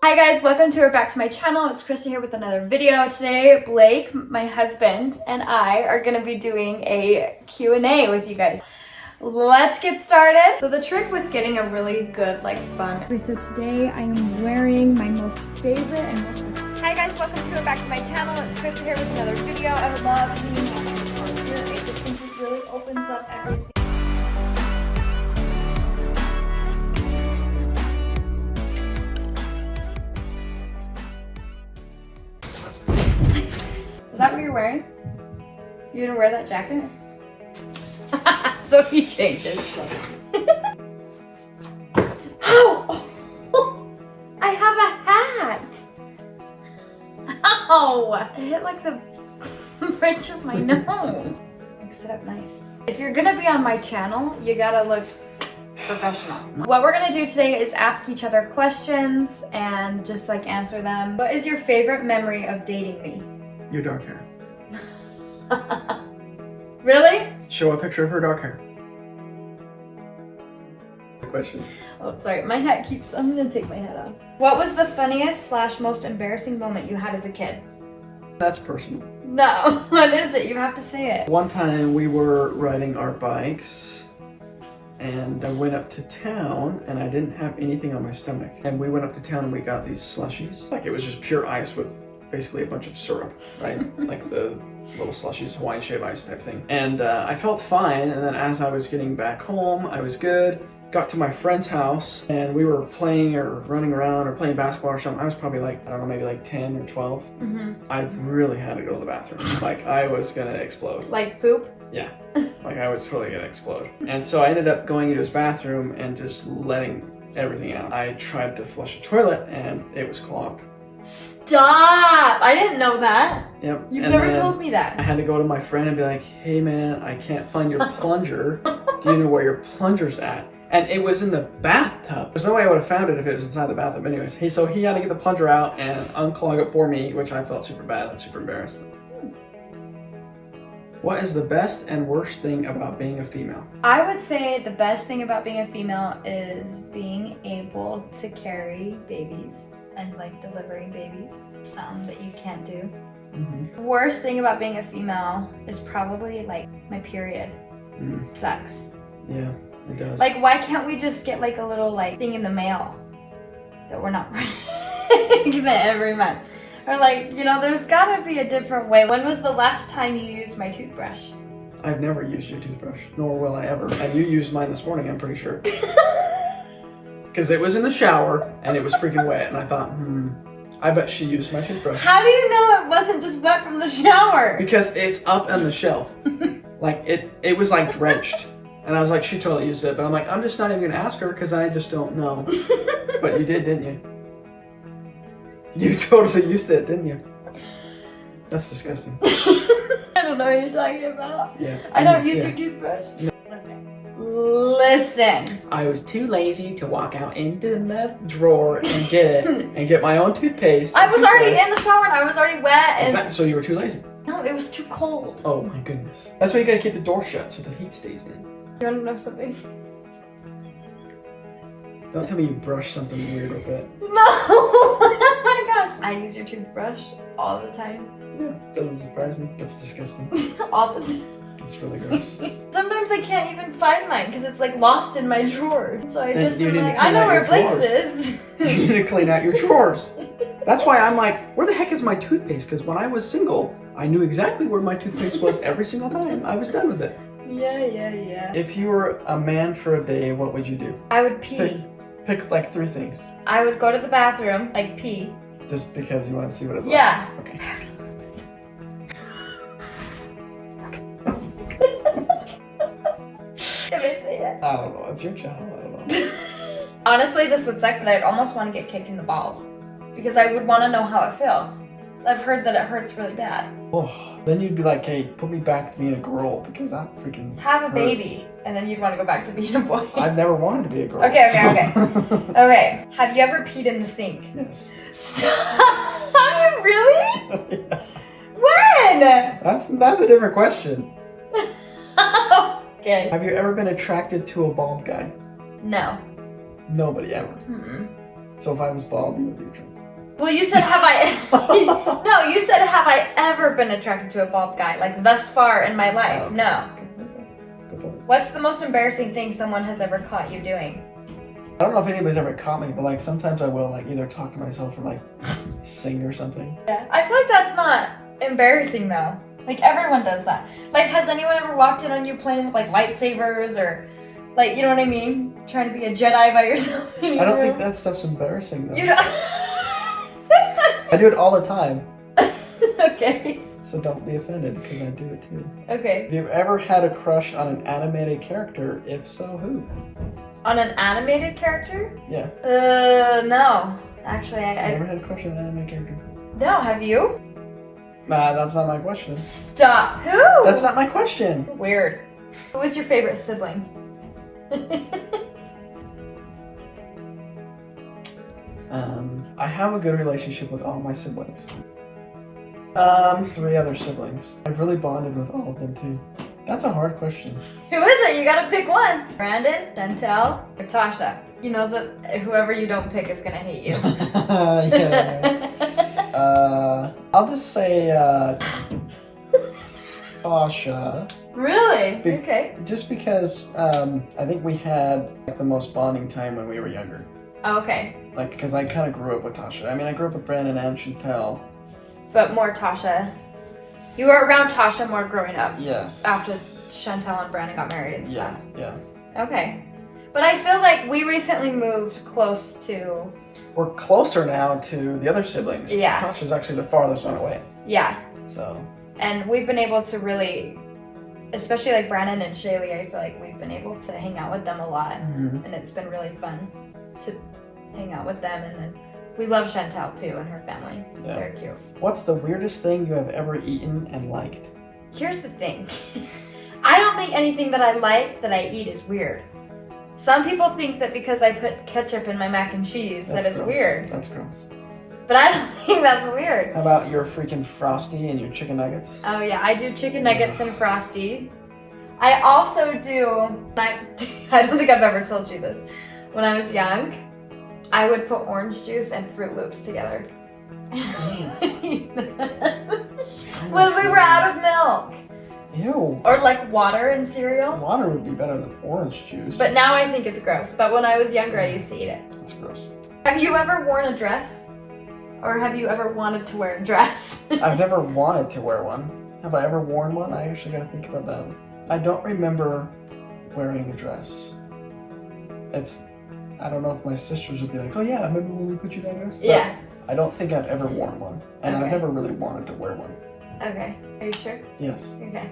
Hi guys, welcome to or back to my channel. It's Krista here with another video. Today, Blake, my husband, and I are gonna be doing a Q&A with you guys. Let's get started. So the trick with getting a really good, fun. So today I am wearing my most favorite and most... Hi guys, welcome to or back to my channel. It's Krista here with another video. I love being here. I just think it really opens up everything. Is that what you're wearing? You gonna wear that jacket? So he changes. Ow! I have a hat! Ow! It hit like the bridge of my nose. Mix it up nice. If you're gonna be on my channel, you gotta look professional. What we're gonna do today is ask each other questions and just answer them. What is your favorite memory of dating me? Your dark hair. Really? Show a picture of her dark hair. Question. Oh, sorry. My hat keeps... I'm gonna take my hat off. What was the funniest / most embarrassing moment you had as a kid? That's personal. No. What is it? You have to say it. One time we were riding our bikes and I went up to town and I didn't have anything on my stomach. And we went up to town and we got these slushies. It was just pure ice with basically a bunch of syrup, right? Like the little slushies, Hawaiian shave ice type thing. And I felt fine, and then as I was getting back home, I was good. Got to my friend's house, and we were playing or running around or playing basketball or something. I was probably I don't know, maybe 10 or 12. Mm-hmm. I really had to go to the bathroom. I was gonna explode. Like poop? Yeah. I was totally gonna explode. And so I ended up going into his bathroom and just letting everything out. I tried to flush the toilet, and it was clogged. Stop! I didn't know that. Yep. You've and never told me that. I had to go to my friend and be like, hey man, I can't find your plunger. Do you know where your plunger's at? And it was in the bathtub. There's no way I would have found it if it was inside the bathtub anyways. So he had to get the plunger out and unclog it for me, which I felt super bad and super embarrassed. What is the best and worst thing about being a female? I would say the best thing about being a female is being able to carry babies and delivering babies. Something that you can't do. Mm-hmm. The worst thing about being a female is probably my period. Sucks. Yeah, it does. Why can't we just get a little thing in the mail that we're not pregnant every month? Or there's gotta be a different way. When was the last time you used my toothbrush? I've never used your toothbrush, nor will I ever. And you used mine this morning, I'm pretty sure. Because it was in the shower and it was freaking wet, and I thought, I bet she used my toothbrush. How do you know it wasn't just wet from the shower? Because it's up on the shelf. It was drenched. And I was like, she totally used it. But I'm like, I'm just not even gonna ask her because I just don't know. But you did, didn't you? You totally used it, didn't you? That's disgusting. I don't know what you're talking about. Yeah. I don't use your toothbrush. No. Listen. I was too lazy to walk out into the drawer and get it and get my own toothpaste. I was already in the shower and I was already wet. And... Exactly. So you were too lazy. No, it was too cold. Oh my goodness. That's why you gotta keep the door shut so the heat stays in. You wanna know something? Don't tell me you brushed something weird with it. No! Oh my gosh. I use your toothbrush all the time. Yeah, doesn't surprise me. That's disgusting. All the time. It's really gross. Sometimes I can't even find mine because it's lost in my drawers. So I Then just you am need to I clean know out where your Blake's drawers. is. You need to clean out your drawers. That's why I'm like, where the heck is my toothpaste? Because when I was single, I knew exactly where my toothpaste was every single time. I was done with it. Yeah. If you were a man for a day, what would you do? I would pee. Pick 3 things. I would go to the bathroom, pee. Just because you want to see what it's Yeah. like? Okay. Can I say it? I don't know. It's your child. I don't know. Honestly, this would suck, but I'd almost want to get kicked in the balls. Because I would want to know how it feels. So I've heard that it hurts really bad. Oh, then you'd be like, hey, put me back to being a girl because that freaking Have a hurts. baby, and then you'd want to go back to being a boy. I've never wanted to be a girl. Okay. Okay, have you ever peed in the sink? Yes. Stop! Have you really? Yeah. When? That's a different question. Okay. Have you ever been attracted to a bald guy? No. Nobody ever. Mm-mm. So if I was bald, you would be attracted. Well, you said have I... No, you said have I ever been attracted to a bald guy? Like thus far in my life? Okay. No. Okay. Good point. What's the most embarrassing thing someone has ever caught you doing? I don't know if anybody's ever caught me, but like sometimes I will like either talk to myself or like sing or something. Yeah. I feel like that's not embarrassing though. Like everyone does that. Like has anyone ever walked in on you playing with like lightsabers or like, you know what I mean? Trying to be a Jedi by yourself in your I don't room? think that stuff's embarrassing though. You don't... I do it all the time. Okay. So don't be offended because I do it too. Okay. Have you ever had a crush on an animated character? If so, who? On an animated character? Yeah. No. Actually, I I never had a crush on an animated character. no. Have you? Nah, that's not my question. Stop. Who? That's not my question. Weird. Who was your favorite sibling? I have a good relationship with all my siblings. 3 other siblings. I've really bonded with all of them too. That's a hard question. Who is it? You gotta pick one. Brandon, Chantel, or Tasha. You know that whoever you don't pick is gonna hate you. Yeah. I'll just say Tasha. Really? Be- Okay. Just because I think we had like, the most bonding time when we were younger. Okay. Like, because I kind of grew up with Tasha. I mean, I grew up with Brandon and Chantel. But more Tasha. You were around Tasha more growing up. Yes. After Chantel and Brandon got married and stuff. Yeah. Okay. But I feel like we recently moved close to... We're closer now to the other siblings. Yeah. Tasha's actually the farthest one away. Yeah. So. And we've been able to really, especially like Brandon and Shaylee, I feel like we've been able to hang out with them a lot. Mm-hmm. And it's been really fun to hang out with them. And then we love Chantel too and her family. Yeah. They're cute. What's the weirdest thing you have ever eaten and liked? Here's the thing. I don't think anything that I like that I eat is weird. Some people think that because I put ketchup in my mac and cheese that it's gross. weird. That's gross. But I don't think that's weird. How about your freaking Frosty and your chicken nuggets? Oh yeah, I do chicken nuggets and Frosty. I also do, I don't think I've ever told you this. When I was young, I would put orange juice and Fruit Loops together. When we were out of milk. Ew. Or like water and cereal. Water would be better than orange juice. But now I think it's gross. But when I was younger, I used to eat it. It's gross. Have you ever worn a dress? Or have you ever wanted to wear a dress? I've never wanted to wear one. Have I ever worn one? I actually gotta think about that. I don't remember wearing a dress. I don't know if my sisters would be like, oh yeah, remember when we put you that dress? But Yeah. I don't think I've ever worn one. And Okay. I've never really wanted to wear one. Okay. Are you sure? Yes. Okay.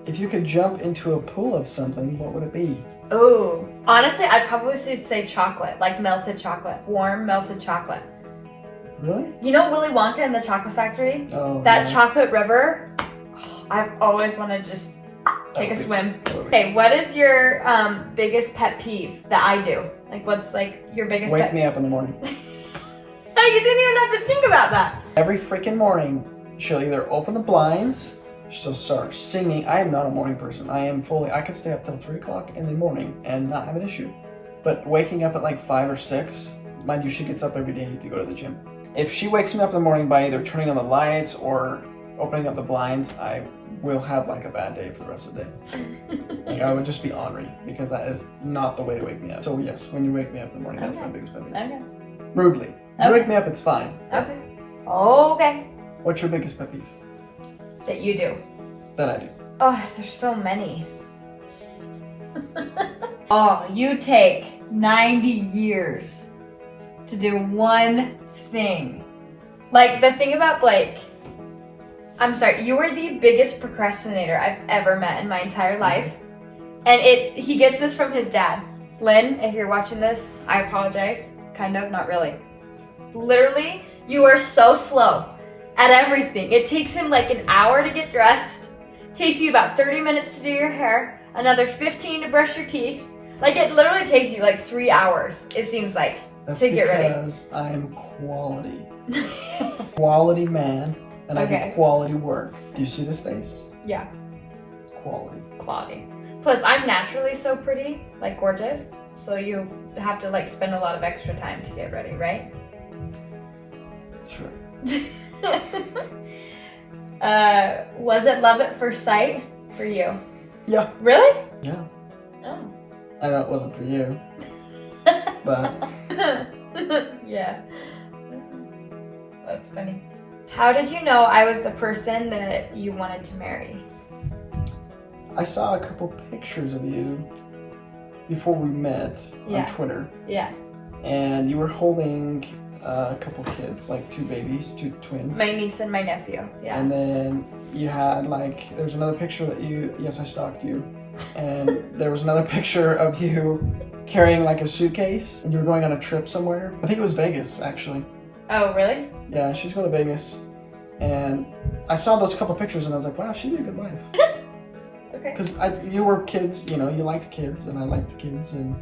If you could jump into a pool of something, what would it be? Oh, honestly, I'd probably say chocolate, like melted chocolate, warm melted chocolate. Really? You know Willy Wonka and the Chocolate Factory? Oh, That yeah. chocolate river? I've always wanted to just take a would be- swim. that would be- Okay, what is your biggest pet peeve that I do? Like, what's like your biggest Wake pet? me up in the morning. No, you didn't even have to think about that. Every freaking morning, she'll either open the blinds, she'll start singing. I am not a morning person. I could stay up till 3 o'clock in the morning and not have an issue. But waking up at like 5 or 6, mind you, she gets up every day to go to the gym. If she wakes me up in the morning by either turning on the lights or opening up the blinds, I will have like a bad day for the rest of the day. Like I would just be ornery because that is not the way to wake me up. So yes, when you wake me up in the morning, that's Okay. my biggest pet peeve. Okay. Rudely. You Okay. wake me up, it's fine. Okay. Okay. What's your biggest pet peeve? That you do. That I do. Oh, there's so many. Oh, you take 90 years to do one thing. Like, the thing about Blake, I'm sorry, you are the biggest procrastinator I've ever met in my entire life. And he gets this from his dad. Lynn, if you're watching this, I apologize. Kind of, not really. Literally, you are so slow at everything. It takes him like an hour to get dressed. Takes you about 30 minutes to do your hair. Another 15 to brush your teeth. Like, it literally takes you like 3 hours, it seems like, That's to get ready. because I'm quality. Quality man, and I Okay. do quality work. Do you see this face? Yeah, Quality. quality. Plus, I'm naturally so pretty, like gorgeous, so you have to like spend a lot of extra time to get ready, right? Sure. Was it love at first sight for you? Yeah. Really? Yeah. Oh. I know it wasn't for you, but yeah. That's funny. How did you know I was the person that you wanted to marry? I saw a couple pictures of you before we met on Twitter. Yeah. And you were holding a couple kids, like two babies, two twins. My niece and my nephew, yeah. And then you had there was another picture that yes, I stalked you. And there was another picture of you carrying like a suitcase and you were going on a trip somewhere. I think it was Vegas, actually. Oh, really? Yeah, she's going to Vegas. And I saw those couple pictures and I was like, wow, she'd be a good wife. Okay. Because you were kids, you liked kids and I liked kids and...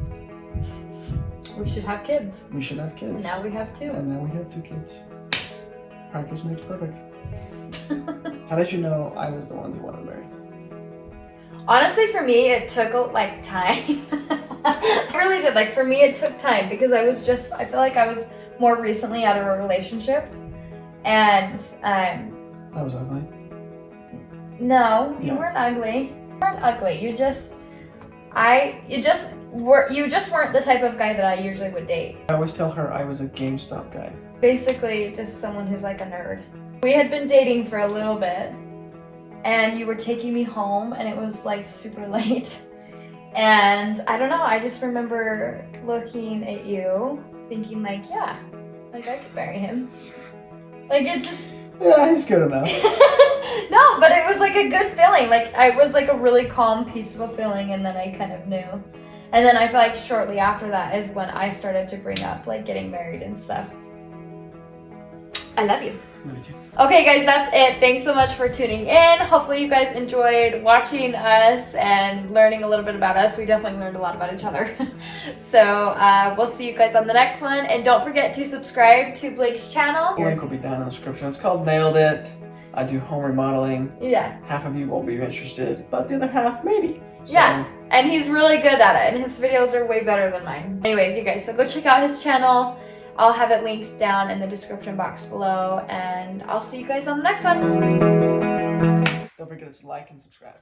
We should have kids. We should have kids. And now we have two. And now we have two kids. Practice makes perfect. How did you know I was the one you wanted to marry? Honestly, for me, it took time. It really did. Like, for me, it took time because I feel like I was more recently out of a relationship. And, I was ugly. No, Yeah. you weren't ugly. You weren't ugly. You just weren't the type of guy that I usually would date. I always tell her I was a GameStop guy. Basically, just someone who's like a nerd. We had been dating for a little bit, and you were taking me home, and it was like super late. And I don't know, I just remember looking at you, thinking like, yeah, like I could marry him. Like it just... Yeah, he's good enough. No, but it was like a good feeling. Like it was like a really calm, peaceful feeling, and then I kind of knew. And then I feel like shortly after that is when I started to bring up like getting married and stuff. I love you. Love you too. Okay guys, that's it. Thanks so much for tuning in. Hopefully you guys enjoyed watching us and learning a little bit about us. We definitely learned a lot about each other. So we'll see you guys on the next one. And don't forget to subscribe to Blake's channel. The link will be down in the description. It's called Nailed It. I do home remodeling. Yeah. Half of you won't be interested, but the other half, maybe. So, yeah, and he's really good at it, and his videos are way better than mine. Anyways, you guys, so go check out his channel. I'll have it linked down in the description box below, and I'll see you guys on the next one. Don't forget to like and subscribe.